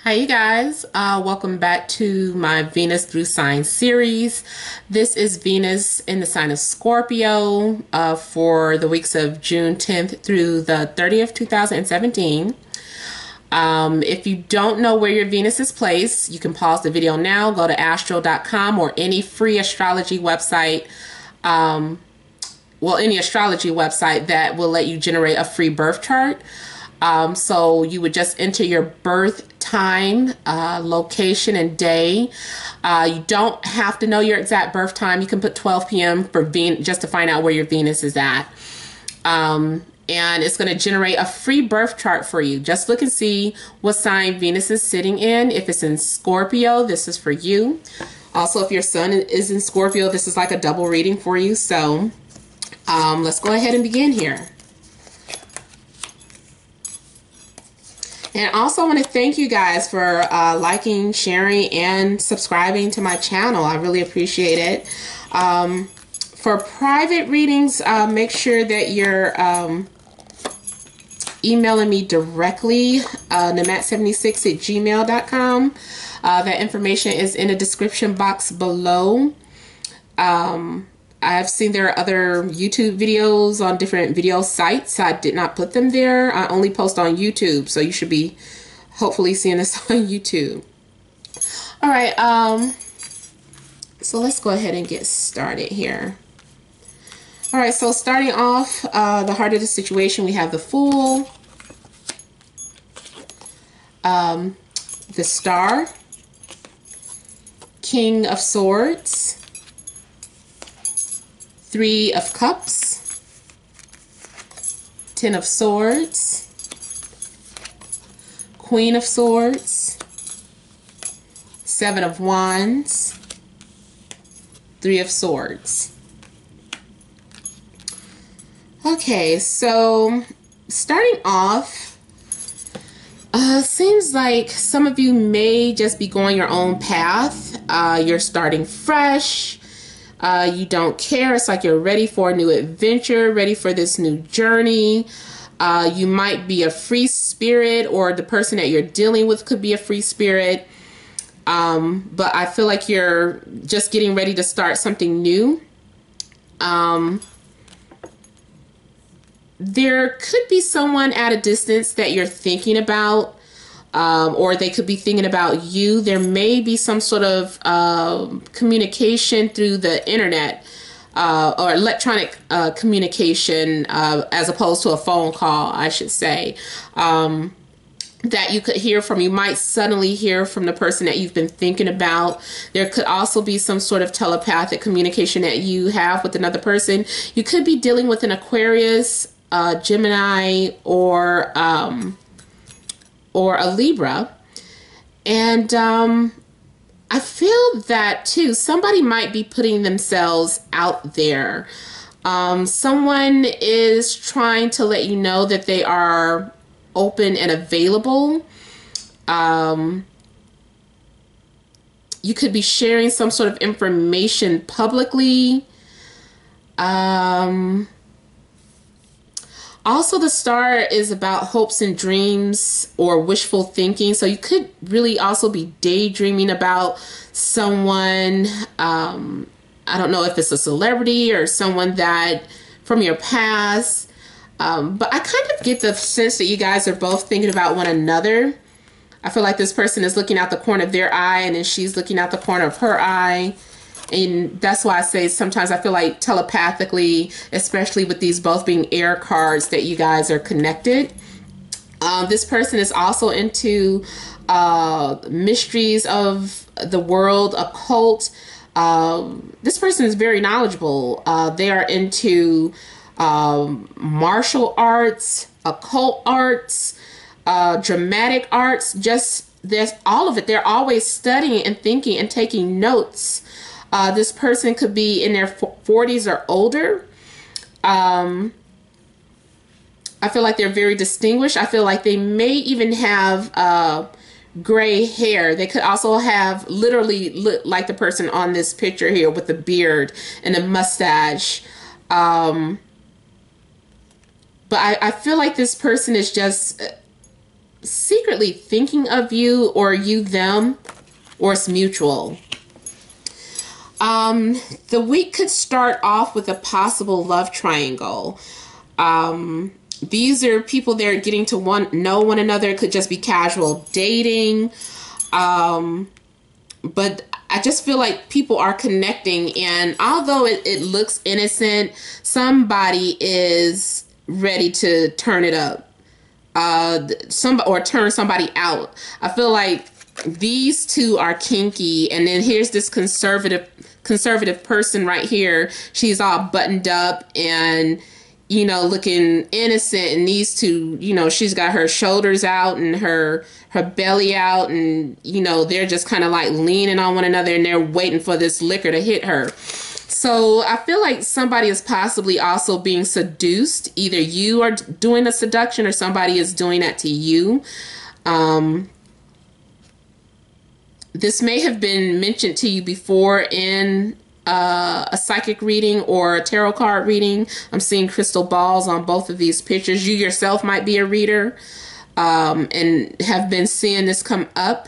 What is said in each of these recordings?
Hi, you guys. Welcome back to my Venus through Sign series. This is Venus in the sign of Scorpio for the weeks of June 10th through the 30th, 2017. If you don't know where your Venus is placed, you can pause the video now, go to astro.com or any free astrology website. Any astrology website that will let you generate a free birth chart. So you would just enter your birth time, location, and day. You don't have to know your exact birth time. You can put 12 p.m. for just to find out where your Venus is at. And it's going to generate a free birth chart for you. Just look and see what sign Venus is sitting in. If it's in Scorpio, this is for you. Also, if your sun is in Scorpio, this is like a double reading for you. So let's go ahead and begin here. And also I want to thank you guys for liking, sharing, and subscribing to my channel. I really appreciate it. For private readings, make sure that you're emailing me directly, namat76@gmail.com. That information is in the description box below. I've seen there are other YouTube videos on different video sites. I did not put them there. I only post on YouTube, so you should be hopefully seeing this on YouTube. All right, so let's go ahead and get started here. All right, so starting off, the heart of the situation, we have the Fool, the Star, King of Swords, Three of Cups, Ten of Swords, Queen of Swords, Seven of Wands, Three of Swords. Okay, so starting off, seems like some of you may just be going your own path. You're starting fresh. You don't care. It's like you're ready for a new adventure, ready for this new journey. You might be a free spirit, or the person that you're dealing with could be a free spirit. But I feel like you're just getting ready to start something new. There could be someone at a distance that you're thinking about. Or they could be thinking about you. There may be some sort of communication through the internet or electronic communication as opposed to a phone call, I should say, that you could hear from. You might suddenly hear from the person that you've been thinking about. There could also be some sort of telepathic communication that you have with another person. You could be dealing with an Aquarius, Gemini, or a Libra. And I feel that too, somebody might be putting themselves out there. Someone is trying to let you know that they are open and available. You could be sharing some sort of information publicly. Also, the Star is about hopes and dreams or wishful thinking. So you could really also be daydreaming about someone. I don't know if it's a celebrity or someone that from your past. But I kind of get the sense that you guys are both thinking about one another. I feel like this person is looking out the corner of their eye, and then she's looking out the corner of her eye. And that's why I say sometimes I feel like telepathically, especially with these both being air cards, that you guys are connected. This person is also into mysteries of the world, occult. This person is very knowledgeable. They are into martial arts, occult arts, dramatic arts, just there's all of it. They're always studying and thinking and taking notes. This person could be in their 40s or older. I feel like they're very distinguished. I feel like they may even have gray hair. They could also have literally look like the person on this picture here with the beard and the mustache. But I feel like this person is just secretly thinking of you, or you them, or it's mutual. The week could start off with a possible love triangle. These are people that are getting to know one another. It could just be casual dating. But I just feel like people are connecting, and although it looks innocent, somebody is ready to turn it up. Or turn somebody out. I feel like these two are kinky, and then here's this conservative person right here. She's all buttoned up and, you know, looking innocent, and these two, you know, she's got her shoulders out and her belly out, and, you know, they're just kind of like leaning on one another, and they're waiting for this liquor to hit her. So I feel like somebody is possibly also being seduced. Either you are doing a seduction or somebody is doing that to you. This may have been mentioned to you before in a psychic reading or a tarot card reading. I'm seeing crystal balls on both of these pictures. You yourself might be a reader and have been seeing this come up.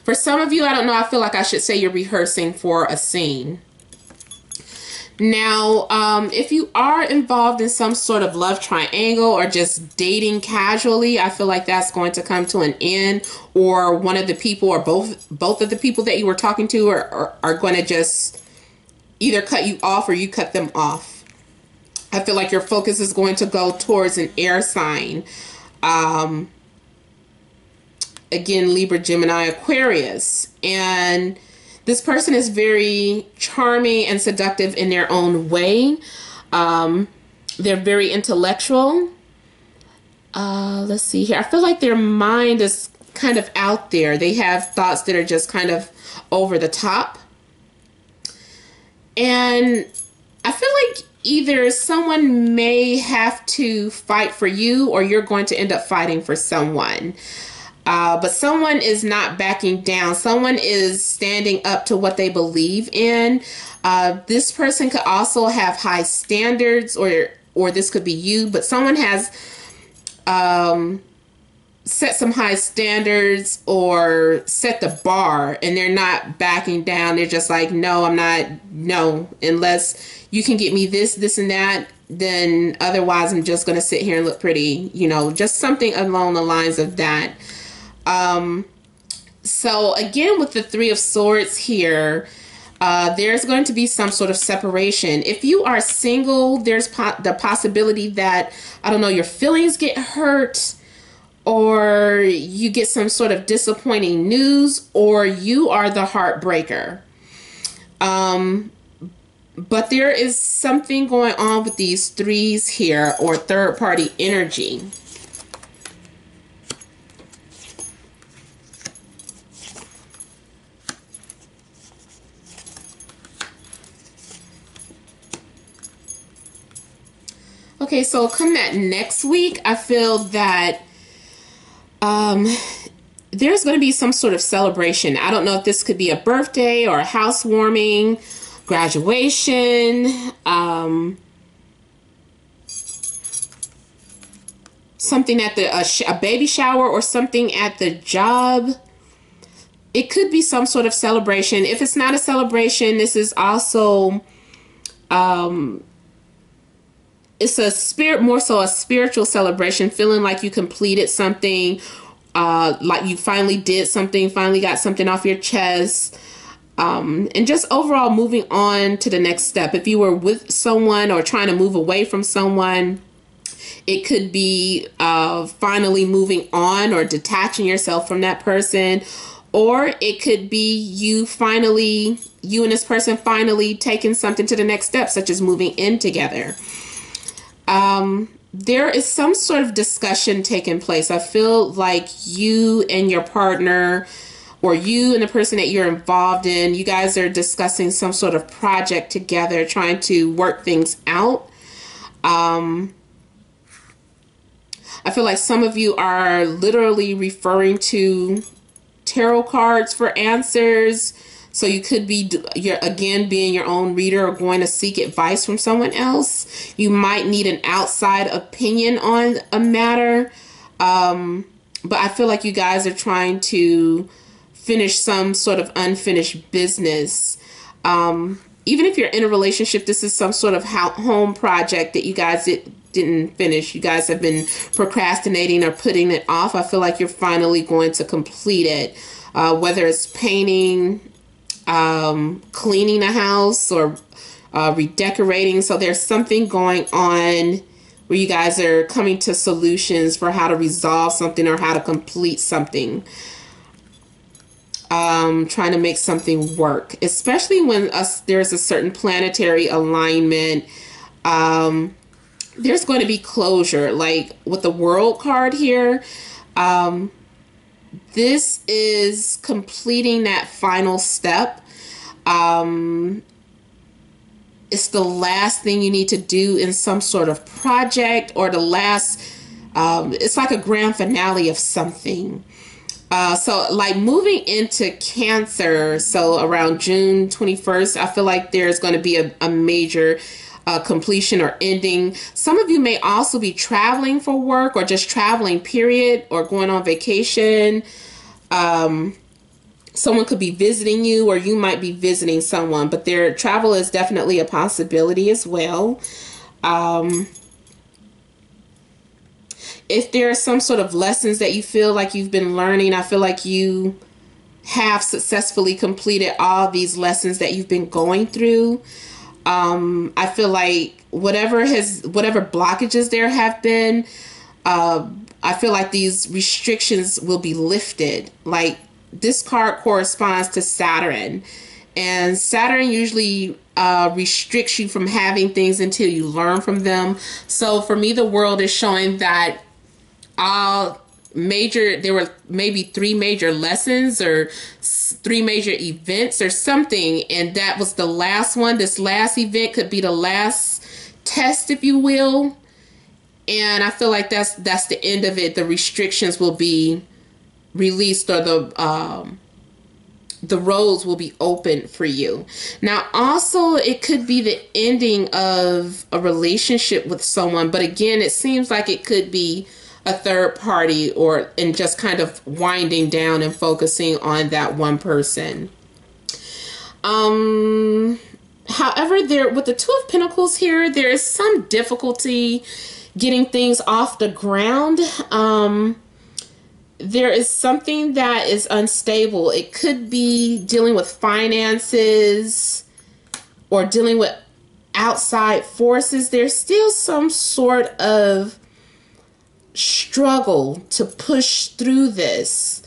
For some of you, I don't know, I feel like I should say you're rehearsing for a scene. Now, if you are involved in some sort of love triangle or just dating casually, I feel like that's going to come to an end, or one of the people or both of the people that you were talking to are going to just either cut you off or you cut them off. I feel like your focus is going to go towards an air sign. Again, Libra, Gemini, Aquarius. And this person is very charming and seductive in their own way. They're very intellectual. Let's see here. I feel like their mind is kind of out there. They have thoughts that are just kind of over the top. And I feel like either someone may have to fight for you, or you're going to end up fighting for someone. But someone is not backing down. Someone is standing up to what they believe in. This person could also have high standards, or this could be you, but someone has set some high standards or set the bar, and they're not backing down. They're just like, no, I'm not, no, unless you can get me this, this, and that, then otherwise I'm just going to sit here and look pretty, you know, just something along the lines of that. So again, with the Three of Swords here, there's going to be some sort of separation. If you are single, there's the possibility that, I don't know, your feelings get hurt, or you get some sort of disappointing news, or you are the heartbreaker. But there is something going on with these threes here, or third party energy. Okay, so come that next week, I feel that there's going to be some sort of celebration. I don't know if this could be a birthday or a housewarming, graduation, something at a baby shower, or something at the job. It could be some sort of celebration. If it's not a celebration, this is also it's a more so a spiritual celebration, feeling like you completed something, like you finally did something, finally got something off your chest, and just overall moving on to the next step. If you were with someone or trying to move away from someone, it could be finally moving on or detaching yourself from that person, or it could be you and this person finally taking something to the next step, such as moving in together. There is some sort of discussion taking place. I feel like you and your partner, or you and the person that you're involved in, you guys are discussing some sort of project together, trying to work things out. I feel like some of you are literally referring to tarot cards for answers. So you could be, you're again being your own reader or going to seek advice from someone else. You might need an outside opinion on a matter. But I feel like you guys are trying to finish some sort of unfinished business. Even if you're in a relationship, this is some sort of home project that you guys didn't finish. You guys have been procrastinating or putting it off. I feel like you're finally going to complete it. Whether it's painting, cleaning a house, or redecorating. So there's something going on where you guys are coming to solutions for how to resolve something or how to complete something. Trying to make something work, especially when there's a certain planetary alignment. There's going to be closure, like with the World card here. This is completing that final step. It's the last thing you need to do in some sort of project, or the last, it's like a grand finale of something. So like moving into Cancer, so around June 21st, I feel like there's going to be a major completion or ending. Some of you may also be traveling for work, or just traveling, period, or going on vacation. Someone could be visiting you, or you might be visiting someone, but their travel is definitely a possibility as well. If there are some sort of lessons that you feel like you've been learning, I feel like you have successfully completed all these lessons that you've been going through. I feel like whatever blockages there have been, I feel like these restrictions will be lifted. Like, this card corresponds to Saturn, and Saturn usually restricts you from having things until you learn from them. So for me, the world is showing that there were maybe 3 major lessons or 3 major events or something, and that was the last one. This last event could be the last test, if you will. And I feel like that's the end of it. The restrictions will be released, or the roads will be open for you. Now, also, it could be the ending of a relationship with someone, but again, it seems like it could be a third party, and just kind of winding down and focusing on that one person. However, with the 2 of Pentacles here, there is some difficulty getting things off the ground. There is something that is unstable. It could be dealing with finances or dealing with outside forces. There's still some sort of struggle to push through this.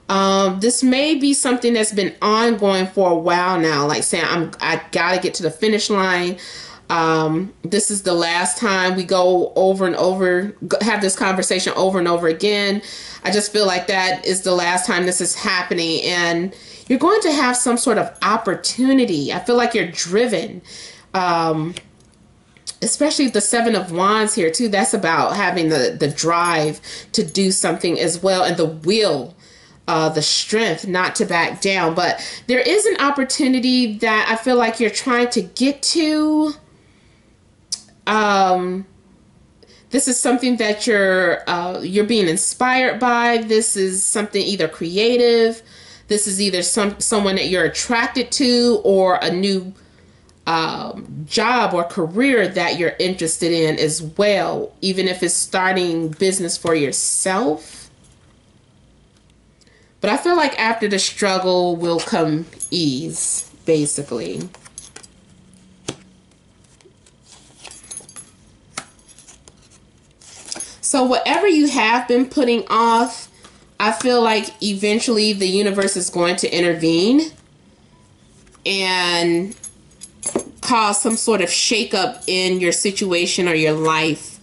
This may be something that's been ongoing for a while now, like saying, I gotta get to the finish line. This is the last time we go over and over, have this conversation over and over again. I just feel like that is the last time this is happening, and you're going to have some sort of opportunity. I feel like you're driven, especially the 7 of Wands here too. That's about having the drive to do something as well, and the will, the strength not to back down. But there is an opportunity that I feel like you're trying to get to. This is something that you're being inspired by. This is something either creative. This is either someone that you're attracted to, or a new job or career that you're interested in as well, even if it's starting business for yourself. But I feel like after the struggle will come ease, basically. So whatever you have been putting off, I feel like eventually the universe is going to intervene and cause some sort of shakeup in your situation or your life.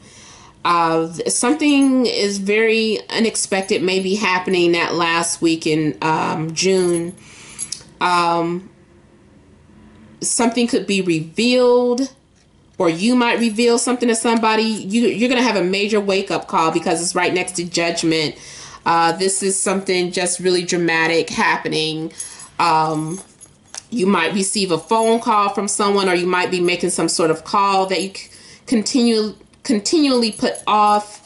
Something is very unexpected may be happening that last week in June. Something could be revealed, or you might reveal something to somebody. You're going to have a major wake-up call because it's right next to Judgment. This is something just really dramatic happening. You might receive a phone call from someone, or you might be making some sort of call that you continually put off.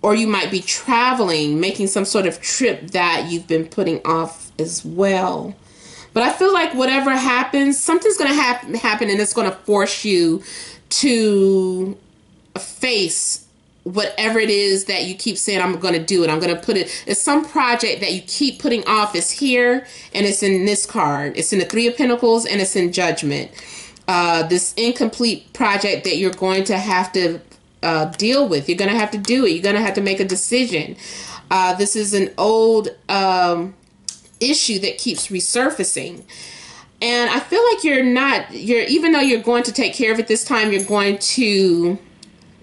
Or you might be traveling, making some sort of trip that you've been putting off as well. But I feel like whatever happens, something's going to happen, and it's going to force you to face whatever it is that you keep saying, I'm going to do it. I'm going to put it. It's some project that you keep putting off. Is here, and it's in this card. It's in the Three of Pentacles, and it's in Judgment. This incomplete project that you're going to have to deal with. You're going to have to do it. You're going to have to make a decision. This is an old issue that keeps resurfacing. And I feel like even though you're going to take care of it this time, you're going to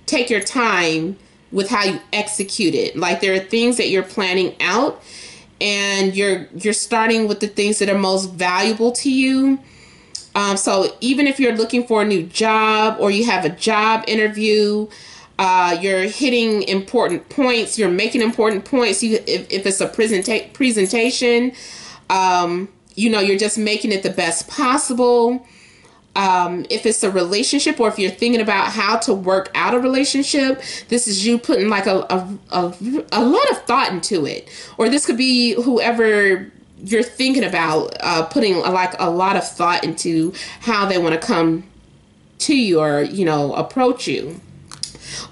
take your time with how you execute it. Like, there are things that you're planning out, and you're starting with the things that are most valuable to you. So even if you're looking for a new job, or you have a job interview, you're hitting important points, you're making important points. If it's a presentation, you're just making it the best possible. If it's a relationship, or if you're thinking about how to work out a relationship, this is you putting like a lot of thought into it. Or this could be whoever you're thinking about, putting like a lot of thought into how they want to come to you, or, approach you.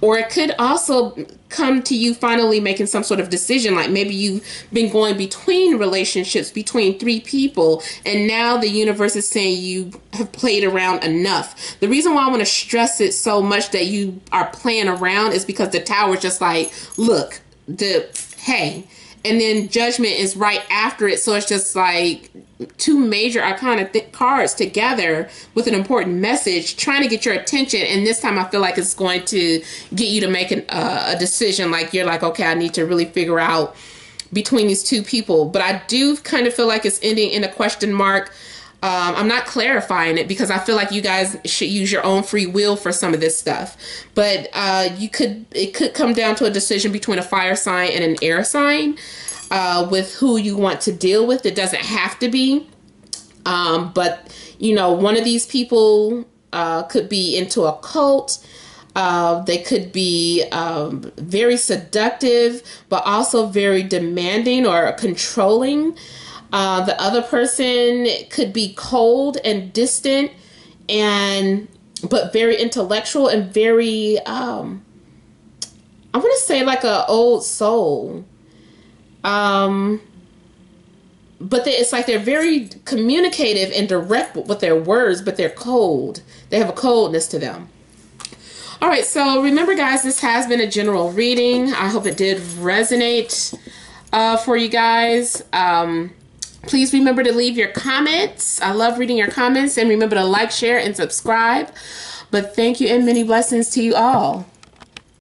Or it could also come to you finally making some sort of decision. Like, maybe you've been going between relationships, between three people, and now the universe is saying you have played around enough. The reason why I want to stress it so much that you are playing around is because the Tower is just like, look, hey. And then Judgment is right after it. So it's just like two major arcana cards together with an important message trying to get your attention. And this time I feel like it's going to get you to make a decision. Like, you're like, okay, I need to really figure out between these two people. But I do kind of feel like it's ending in a question mark. I'm not clarifying it because I feel like you guys should use your own free will for some of this stuff. But it could come down to a decision between a fire sign and an air sign with who you want to deal with. It doesn't have to be. But, one of these people could be into a cult. They could be very seductive, but also very demanding or controlling. The other person could be cold and distant, but very intellectual and very, I want to say like an old soul. But it's like they're very communicative and direct with their words, but they're cold. They have a coldness to them. All right, so remember, guys, this has been a general reading. I hope it did resonate for you guys. Please remember to leave your comments. I love reading your comments. And remember to like, share, and subscribe. But thank you, and many blessings to you all.